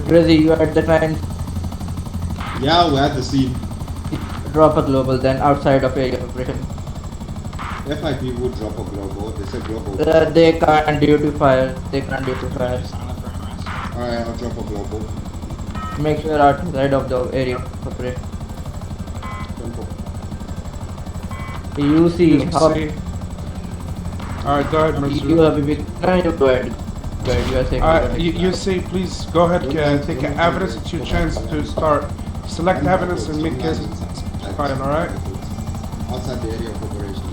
Rizzy, you at the time. Yeah, we're at the scene. Drop a global then outside of area of operation. FIB would drop a global. They said global. They can't due to fire. They can't due to fire. Alright, I'll drop a global. Make sure outside of the area of operation. You see how. Alright, go ahead, Mercer. You have a big. No, you go ahead. Go ahead. You are saying. You say, please go ahead, take evidence. It's your chance to start. Select evidence and make cases fine, alright? Outside the area of operation.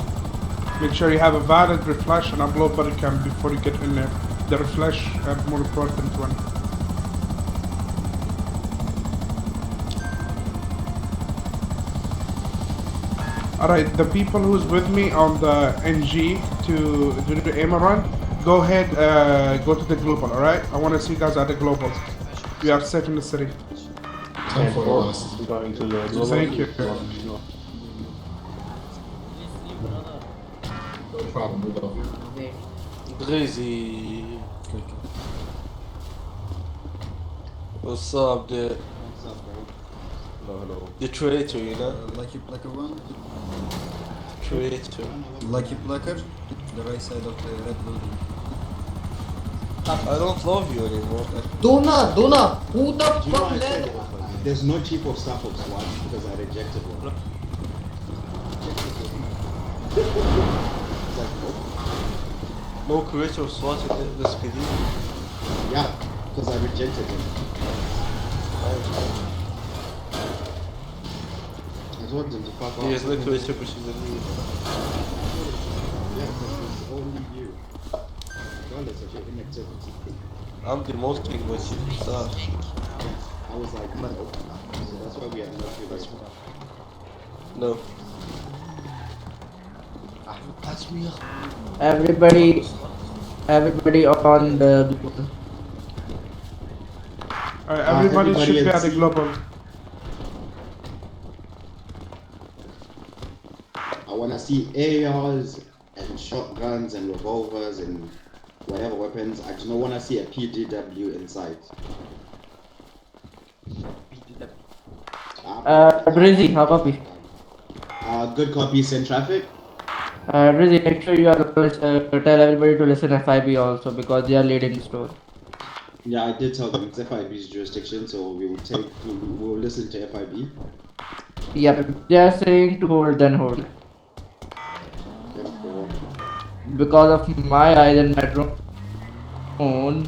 Make sure you have a valid refresh and upload body cam before you get in there. The refresh is more important one. Alright, the people who's with me on the NG to do the aim run, go ahead, go to the global, alright? I want to see you guys at the global. We are safe in the city. 10-4 going to the global. Thank you. No problem, we go. Breezy. What's up, dude? What's up, bro? No. The traitor, you know? Lucky Placker one? Traitor. Lucky Placker? The right side of the red building. I don't love you anymore. Dona, who the Do you know fuck I left? said there's no chief of staff of SWAT because I rejected one. It's like, No creator of SWAT in the LSPD. yeah, because I rejected him. I told him to fuck off. He has no creator pushing the knee. Yeah, because it's only you. Regardless of your inactivity. I'm demoting my chief of staff. I was like, no. So that's why we have no relation. No. That's me. Everybody on the. Alright, everybody should be at at the sea. global. I want to see ARs and shotguns and revolvers and whatever weapons. I just don't want to see a PDW inside. Rizzy, how copy? Good copy, send traffic. Rizzy, make sure you are tell everybody to listen FIB also because they are leading the store. Yeah, I did tell them it's FIB's jurisdiction, so we will listen to FIB. Yep, they are saying to hold, then hold. Because of my eyes and my drone,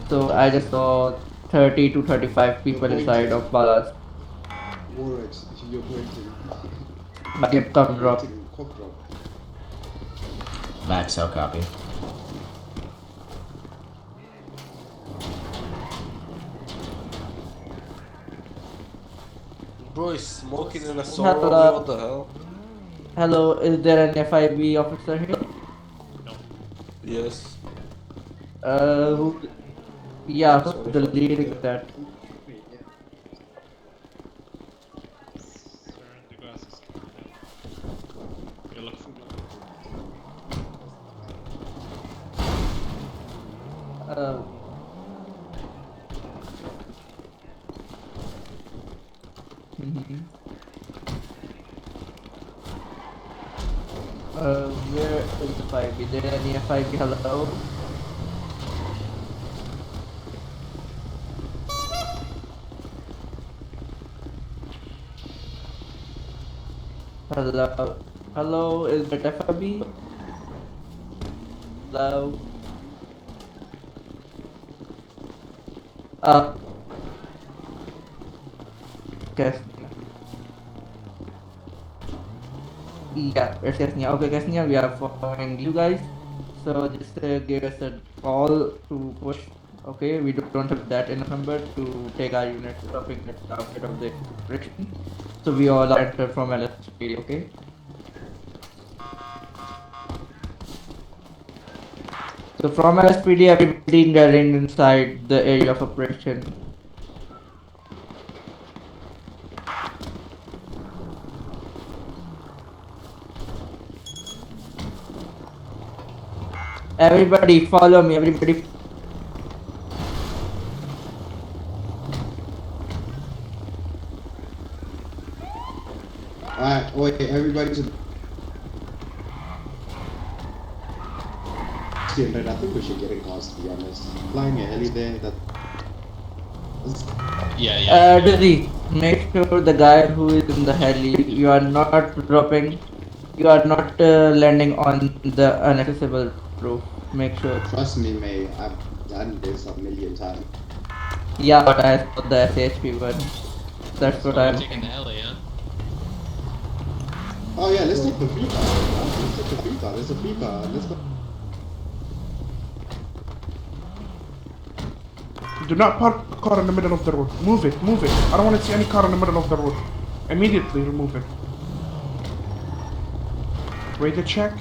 so I just saw 30 to 35 people inside of Balas. Alright, you're pointing. Yep, come drop. Cock drop. Max, I'll copy. Bro, he's smoking in a sorrow. Hello. What the hell? Hello, is there an FIB officer here? Yes. Who? Yeah, who's the leading that? Where is the 5? Is there any 5? Hello? Hello? Hello, is that FIB? Hello? Guess. Yeah, it's Kesnia. Okay, Kesnia, we are following you guys. So just give us a call to push. Okay, we don't have that enough number to take our unit stopping at the outset of the operation. So we all are enter from LSPD, okay? So from LSPD, everybody getting inside the area of operation. Everybody follow me, everybody. Oh, hey, everybody to the... I think we should get in cars, to be honest. Flying a heli there, Dizzy, make sure the guy who is in the heli, you are not dropping, you are not landing on the inaccessible roof. Make sure. Trust me, mate, I've done this a million times. Yeah, but I saw the SHP one. That's what I'm. Taking the heli, huh? Oh yeah, let's take the free car. Let's take the free car. There's a free car. Let's go. Do not park a car in the middle of the road. Move it, move it. I don't want to see any car in the middle of the road. Immediately remove it. Radio check.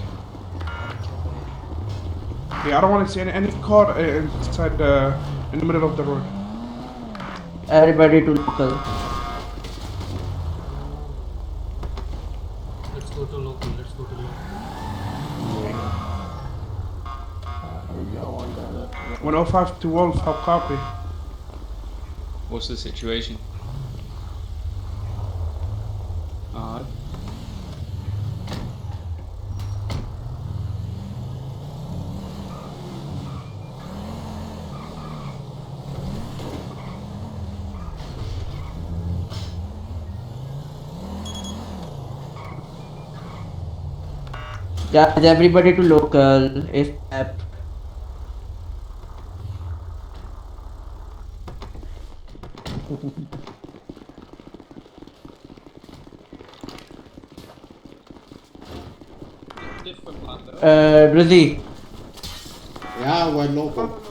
Yeah, I don't want to see any car inside in the middle of the road. Everybody to local. Let's go to local. 105 to Wolf, how copy? What's the situation? Guys, everybody to local. ASAP. Brizzy. Yeah, we're local.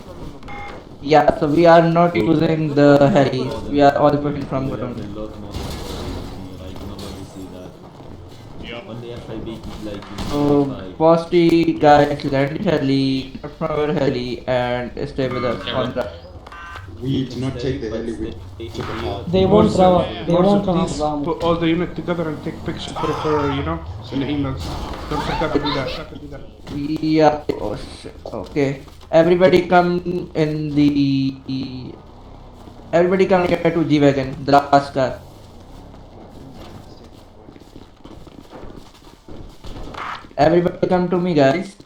Yeah, so we are not using the heli. We are all pushing from ground. So, Posty guys, land heli, get from our heli, and stay with us on the. We do not take the heli. We took a car. They won't come. They won't come Please up. put all the unit together and take pictures for you know, in the emails. Don't forget to do that. Yeah, oh shit, okay. Everybody come in the. Everybody come here to G-Wagon, the last car. Everybody come to me, guys.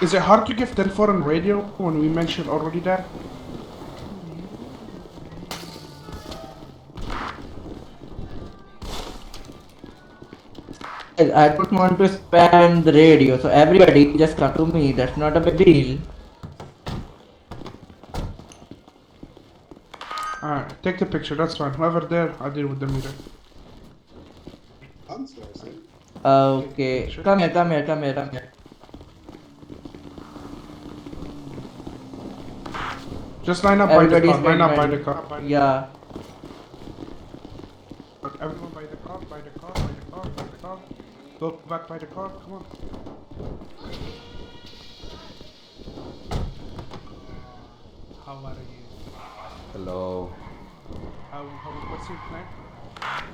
Is it hard to give 10-4 on radio when we mentioned already that? I don't want to spam the radio, so everybody just come to me. That's not a big deal. Alright, take the picture, that's fine. Whoever there, I'll deal with the meter. Okay, come here. Just line up by the Everybody's car, line up by ready. the car. Yeah. Everyone by the car. Go back by the car, come on. How are you? Hello. What's your plan?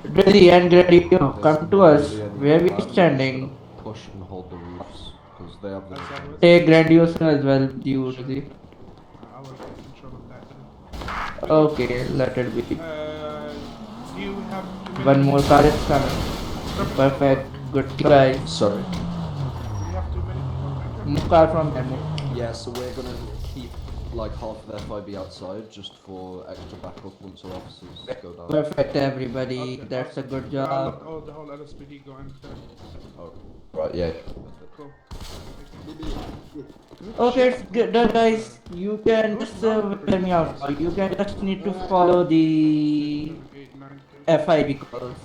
Ready and ready, come to us. Where we standing? Push and hold the roofs because they have the. Take Grandiose as well, you see. I will take control of that too. Okay, let it be. Do you have One more car is coming. Perfect. Good guys. Sorry. Do you have too many people? Move car from there. Yeah, so we're gonna keep like half of FIB outside just for extra backup once our officers go down. Perfect, everybody. Okay, That's a good I'll job. let the whole LSPD go and Oh, right, yeah. cool. Okay, it's good, done, guys. You can just hear me out. You can just need to follow the 8, 9, 10. FIB calls.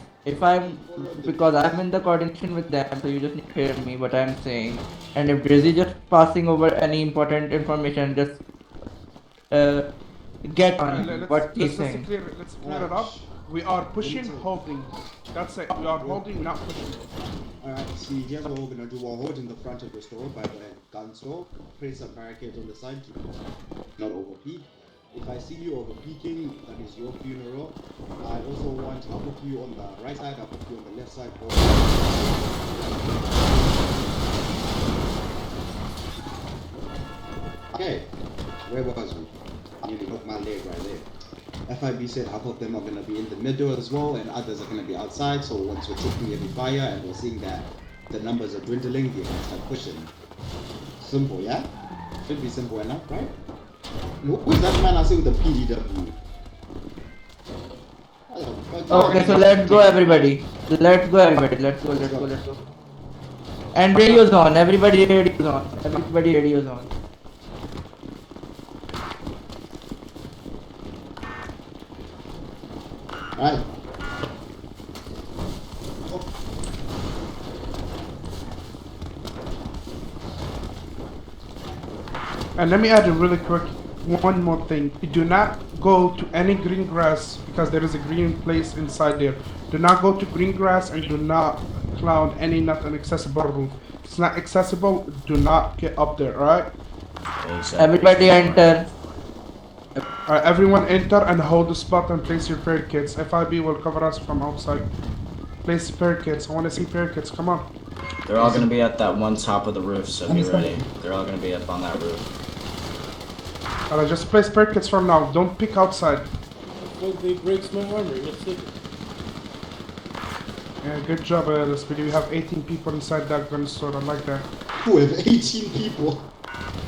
Because I'm in the coordination with them, so you just need to hear me what I'm saying. And if Drizzy just passing over any important information, just get on what he's saying. Let's clear it up. We are pushing, holding. That's it. We are holding, not pushing. Alright, see, here's what we're gonna do. We'll hold in the front of the store by the gun store. Place a barricade on the side to not overpeak. If I see you overpeaking, that is your funeral. I also want half of you on the right side, half of you on the left side. Okay, where was we? I nearly broke my leg right there. FIB said half of them are going to be in the middle as well, and others are going to be outside. So once we're taking every fire and we're seeing that the numbers are dwindling, they're going to start pushing. Simple, yeah? Should be simple enough, right? Who's that man I see with the PDW? Okay, so let's go everybody. Let's go. And radio's on. Everybody radio's on. Everybody radio's on. Alright. And let me add a really quick one more thing. Do not go to any green grass because there is a green place inside there. Do not go to green grass and do not clown any not inaccessible room. If it's not accessible, do not get up there, alright? Everybody enter. Alright, everyone enter and hold the spot and place your parakeets. FIB will cover us from outside. Place parakeets. I want to see parakeets. Come on. They're all gonna be at that one top of the roof, so be ready. They're all gonna be up on that roof. Alright, just place parakeets from now. Don't pick outside. They breaks my armor. Let's take it. Yeah, good job, LSPD. We have 18 people inside that gun store. I like that. We have 18 people.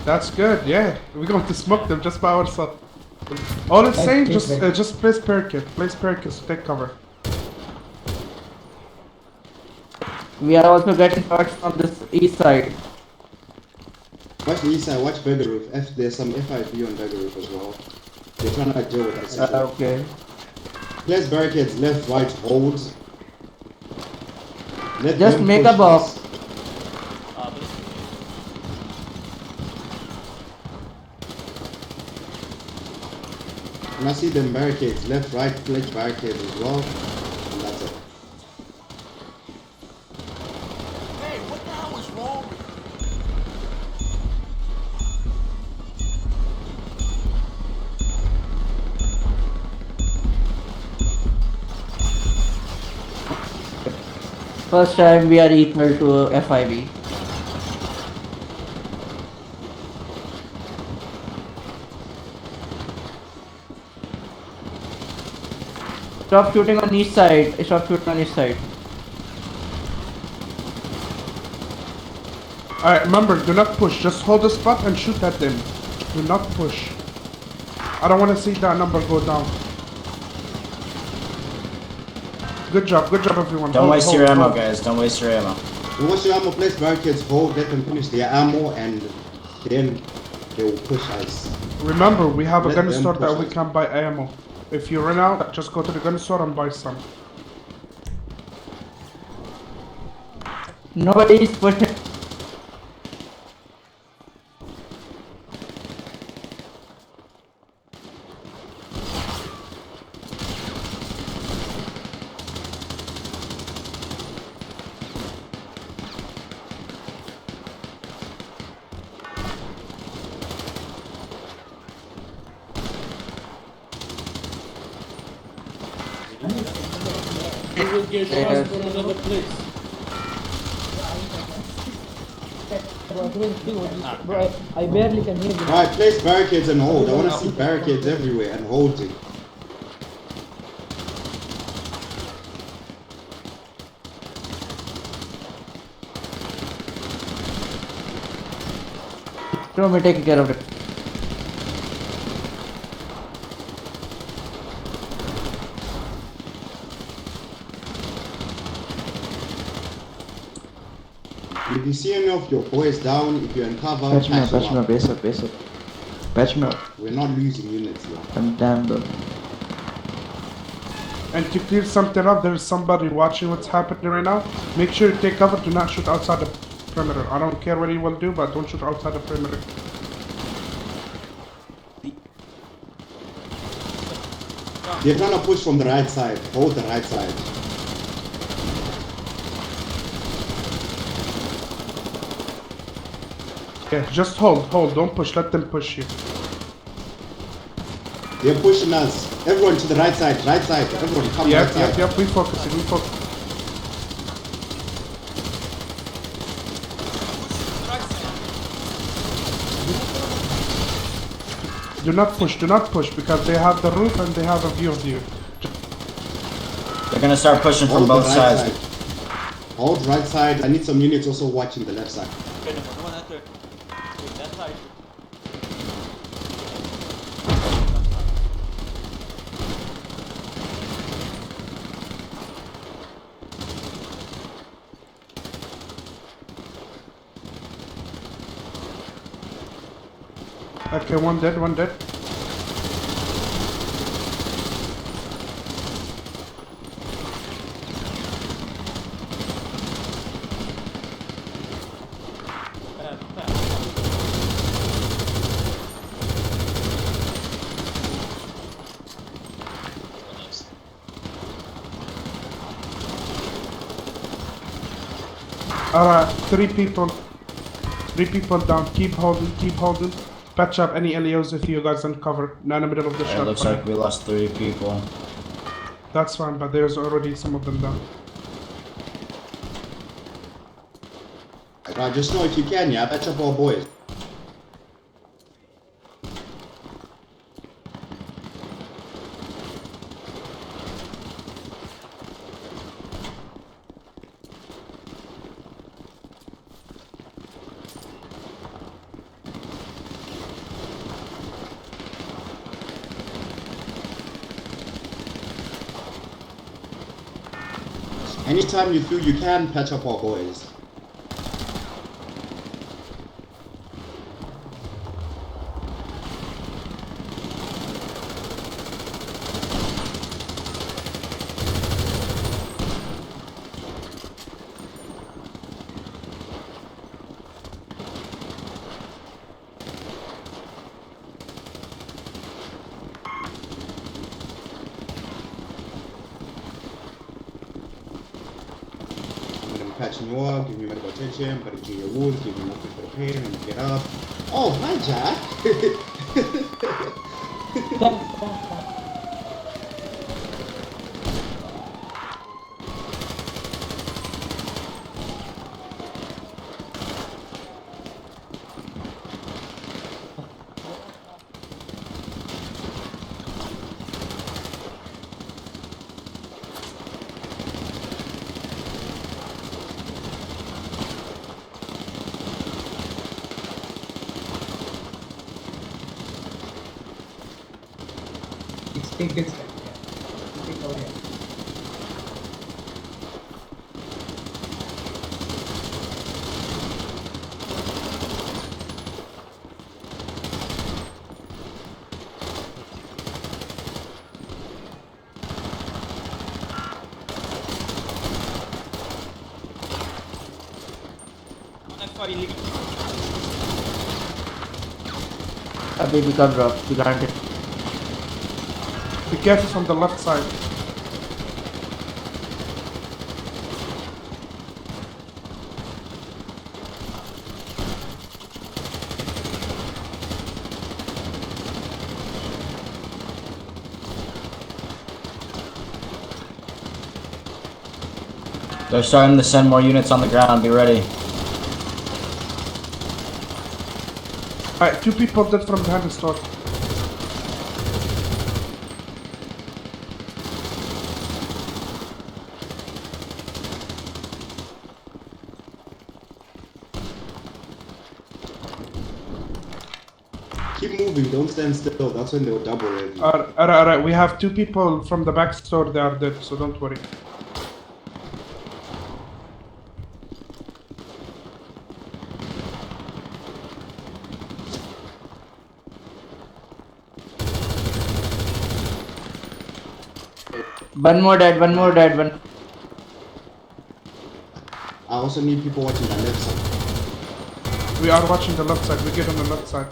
That's good. Yeah, we're going to smoke them just by ourselves. All it's saying, just place parakeet. Place parakeets to take cover. We are also getting shots from this east side. Watch the east side, watch Burger Roof. There's some FIB on Burger Roof as well. They're trying to deal with that. Okay. Place barricades, left, right, hold. Let Just them make push a box. us. And I see them barricades, left, right, flank barricades as well. And that's it. Hey, what the hell is wrong with First time we are equal to FIB. Stop shooting on east side. Stop shooting on east side. Alright, remember, do not push. Just hold the spot and shoot at them. Do not push. I don't want to see that number go down. Good job everyone. Don't waste your ammo, guys. Don't waste your ammo. And once your ammo place barricades, hold, let them finish their ammo, and then they will push us. Remember, we have a Let gun them store that push we us. can buy ammo. If you run out, just go to the gun store and buy some. Nobody is pushing. We will get shots from another place. Bro, I barely can hear you. Alright, place barricades and hold. I want to see barricades everywhere and holding. Show me taking care of it. If you see any of your boys down, if you're in cover, Patch me patch up, them up. base up. Patch me up. We're not losing units here. I'm damn good. And to clear something up, there's somebody watching what's happening right now. Make sure you take cover. Do not shoot outside the perimeter. I don't care what you will do, but don't shoot outside the perimeter. They're trying to push from the right side. Hold the right side. Yeah, just hold. Don't push. Let them push you. They're pushing us. Everyone to the right side. Everyone come right side. Yep. We focus. Do not push because they have the roof and they have a view of you. They're gonna start pushing from Hold the both right sides. side. Hold right side. I need some units also watching the left side. Okay, number one enter. Wait, that side. Okay, one dead, one dead. Alright, three people down. Keep holding. Patch up any LEOs if you guys uncover. Now in the middle of the It shot. looks like we lost 3 people. That's fine, but there's already some of them down. Right, just know if you can, yeah, patch up our boys. Anytime you feel you can, patch up our boys. Patching you up, giving you medical attention, but give you your wounds, give you nothing for the pain, and you get up. Oh, hi, Jack. Take this guy. Take over here. Abhi become drop. You can't. Be careful from the left side. They're starting to send more units on the ground. Be ready. Alright, 2 people dead from behind the store. Keep moving, don't stand still. That's when they'll double it. Alright, we have 2 people from the back store, they are dead, so don't worry. One more dead. One. I also need people watching the left side. We are watching the left side, we get on the left side.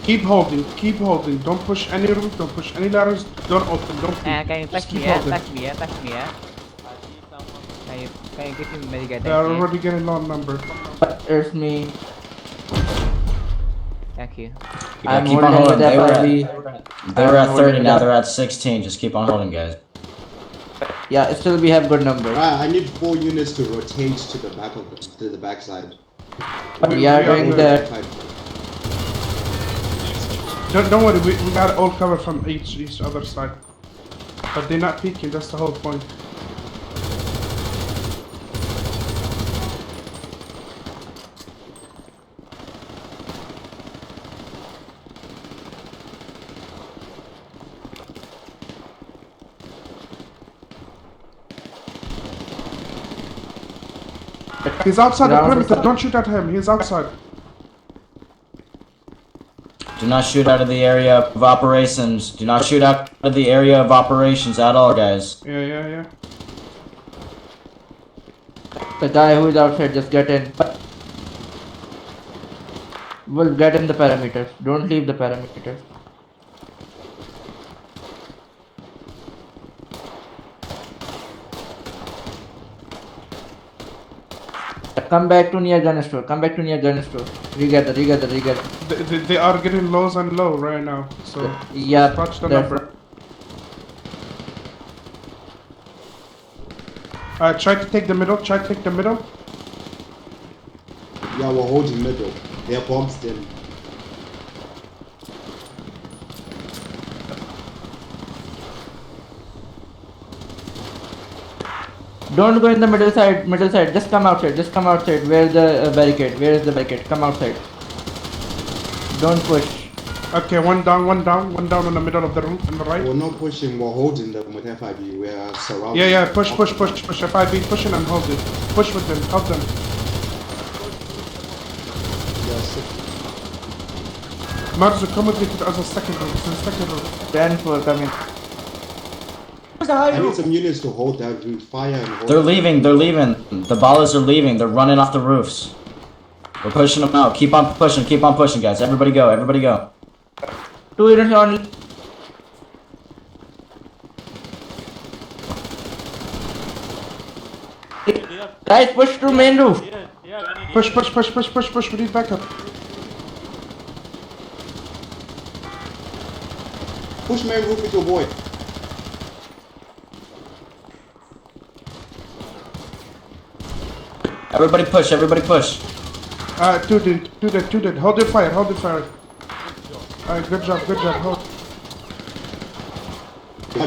Keep holding, keep holding. Don't push any roof, don't push any ladders, don't open, don't And can you just touch keep me? Yeah, holding. touch me. Yeah, touch me. Yeah. Can you give me medical? They are Thank you. already getting low number. It's me. Thank you. Yeah, I'm keep on holding holding. with They were FIB. at I'm 30, holding now with they're at 16. Just keep on holding, guys. Yeah, still we have good numbers. I need 4 units to rotate to the back of to the backside. We are doing that. Don't worry, we got all cover from each other side. But they're not peeking, that's the whole point. He's outside the perimeter, don't shoot at him, he's outside. Do not shoot out of the area of operations. Do not shoot out of the area of operations at all, guys. Yeah. The guy who is outside, just get in. We'll get in the parameters. Don't leave the parameters. Come back to near gun store. Come back to near gun store. Regather. They are getting lows and low right now. So yeah, touch the number. Try to take the middle. Yeah, we're holding middle. They're bombs still. Don't go in the middle side. Just come outside. Where's the barricade? Come outside. Don't push. Okay, one down in the middle of the room on the right. We're not pushing, we're holding them with FIB. We are surrounded. Yeah, push. FIB pushing and holding. Push with them, help them. Yes. Marzo, come with me to the other second room. 10-4 coming. I need some units to hold that roof. Fire and hold. They're leaving. The ballers are leaving. They're running off the roofs. We're pushing them out. Keep on pushing, guys. Everybody go. 2 units only. Guys, push to main roof. Push. We need backup. Push main roof with your boy. Everybody push. Do that. Hold your fire. Alright, good job. Hold.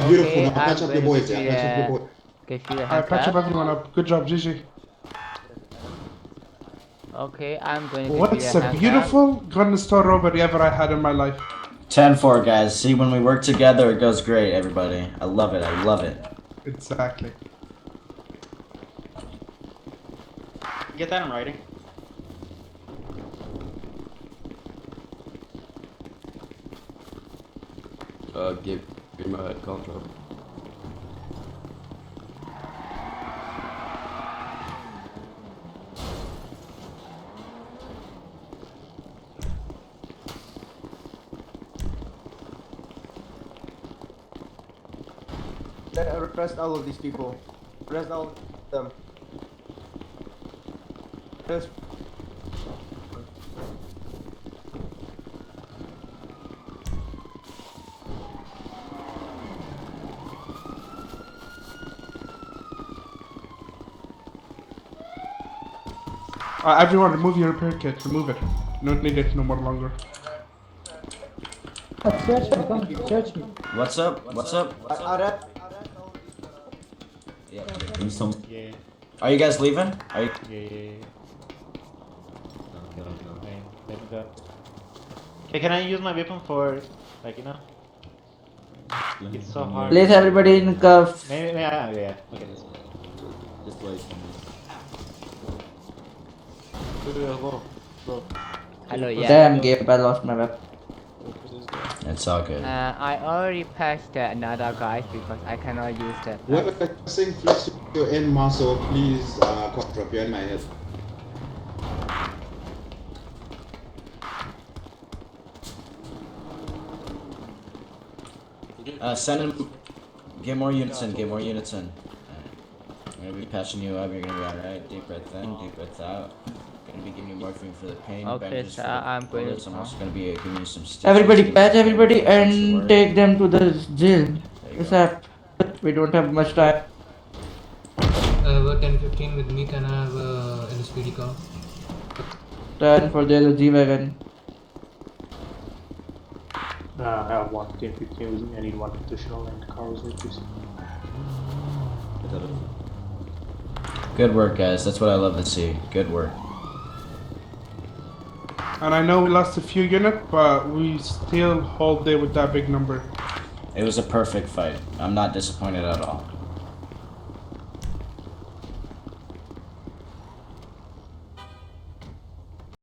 Beautiful. Now patch up your boys. Yeah, patch up your boy. Patch up everyone up. Good job, GG. Okay, I'm going to What's a beautiful gun store robbery ever I had in my life. 10-4, guys. See, when we work together, it goes great, everybody. I love it. Exactly. Get that in writing. Give me my contract. Arrest all of these people. Arrest all of them. Arrest. Everyone, remove your repair kit. Remove it. Don't need it no more longer. Search me. What's up? Yeah. Yeah. Are you guys leaving? Yeah. Okay, can I use my weapon for, like, you know? It's so hard. Place everybody in cuffs. Maybe, yeah. Okay, let's go. Just wait. Go. Hello, yeah. Damn, Gabe, I lost my weapon. It's all good. I already patched another guys because I cannot use that. Whoever saying flex your end muscle, please drop your in my head. Send him. Get more units in. Get more units in. I'm gonna be patching you up. You're gonna be alright. Deep breath in, deep breath out. Gonna be giving you morphine for the pain, Okay, bandages sir, for the I'm going bullets. I'm now. also gonna be giving you some stitches. Everybody giving patch you everybody bandages to and work. take them to the jail. There you go. ASAP. We don't have much time. I have a 10-15 with me. Can I have a LSPD car? 10 for the G-Wagon. I have 1 10-15 with me. I need 1 additional and car reserve, please. Good work, guys. That's what I love to see. Good work. And I know we lost a few units, but we still hold there with that big number. It was a perfect fight. I'm not disappointed at all.